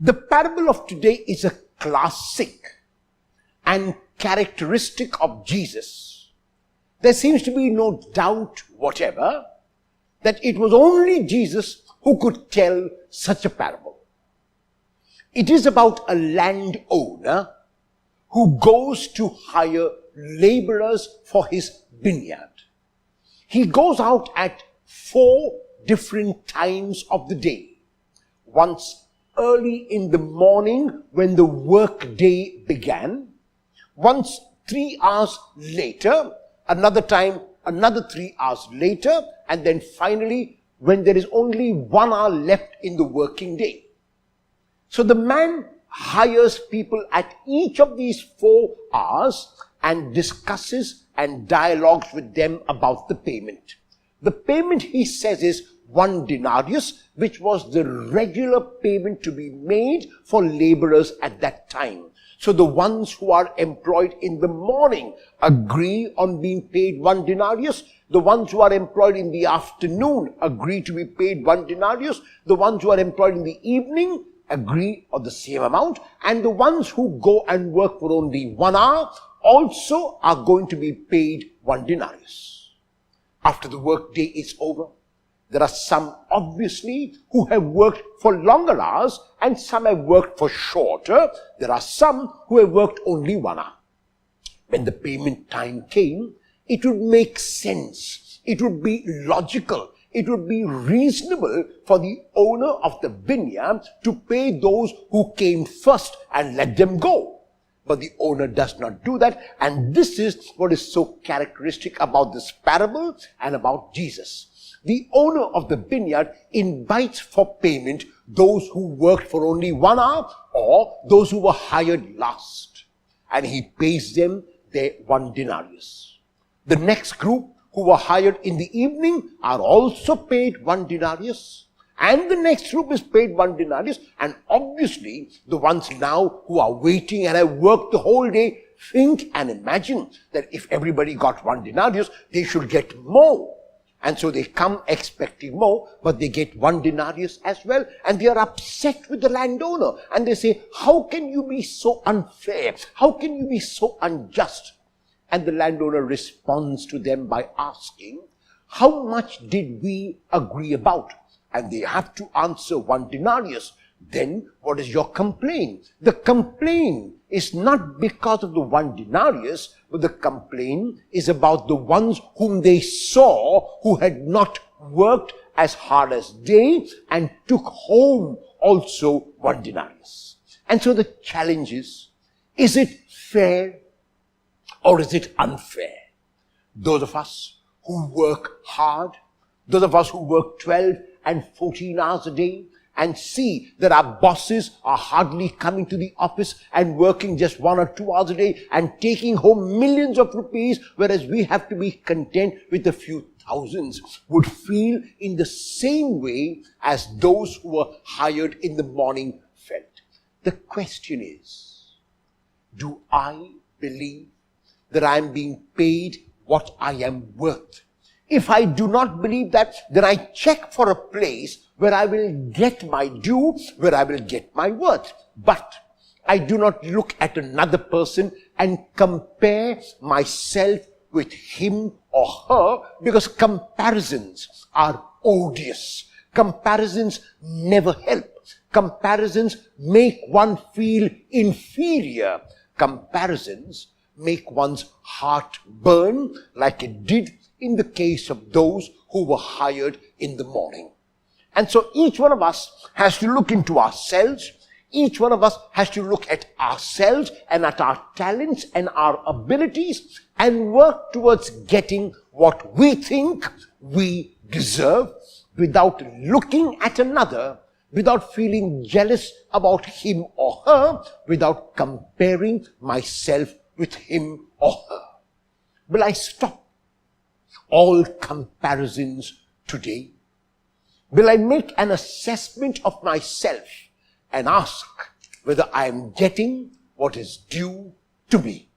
The parable of today is a classic and characteristic of Jesus. There seems to be no doubt whatever that it was only Jesus who could tell such a parable. It is about a landowner who goes to hire laborers for his vineyard. He goes out at 4 different times of the day. Once early in the morning when the work day began, once 3 hours later, another time, another 3 hours later, and then finally when there is only 1 hour left in the working day. So the man hires people at each of these 4 hours and discusses and dialogues with them about the payment. The payment, he says, is 1 denarius, which was the regular payment to be made for laborers at that time. So the ones who are employed in the morning agree on being paid 1 denarius. The ones who are employed in the afternoon agree to be paid 1 denarius. The ones who are employed in the evening agree on the same amount. And the ones who go and work for only 1 hour also are going to be paid 1 denarius. After the work day is over, there are some obviously who have worked for longer hours and some have worked for shorter. There are some who have worked only 1 hour. When the payment time came, it would make sense. It would be logical. It would be reasonable for the owner of the vineyard to pay those who came first and let them go. But the owner does not do that. And this is what is so characteristic about this parable and about Jesus. The owner of the vineyard invites for payment those who worked for only 1 hour or those who were hired last. And he pays them their 1 denarius. The next group who were hired in the evening are also paid 1 denarius. And the next group is paid 1 denarius. And obviously, the ones now who are waiting and have worked the whole day think and imagine that if everybody got 1 denarius, they should get more. And so they come expecting more, but they get 1 denarius as well. And they are upset with the landowner. And they say, how can you be so unfair? How can you be so unjust? And the landowner responds to them by asking, how much did we agree about? And they have to answer 1 denarius. Then what is your complaint? The complaint is not because of the 1 denarius, but the complaint is about the ones whom they saw who had not worked as hard as they and took home also 1 denarius. And so the challenge is it fair or is it unfair? Those of us who work hard, those of us who work 12 and 14 hours a day, and see that our bosses are hardly coming to the office and working just 1 or 2 hours a day and taking home millions of rupees, whereas we have to be content with a few thousands, would feel in the same way as those who were hired in the morning felt. The question is, do I believe that I am being paid what I am worth? If I do not believe that, then I check for a place where I will get my due, where I will get my worth. But I do not look at another person and compare myself with him or her, because comparisons are odious. Comparisons never help. Comparisons make one feel inferior. Comparisons make one's heart burn, like it did in the case of those who were hired in the morning. And so each one of us has to look into ourselves. Each one of us has to look at ourselves and at our talents and our abilities and work towards getting what we think we deserve without looking at another, without feeling jealous about him or her, without comparing myself with him or her. Will I stop all comparisons today? Will I make an assessment of myself and ask whether I am getting what is due to me?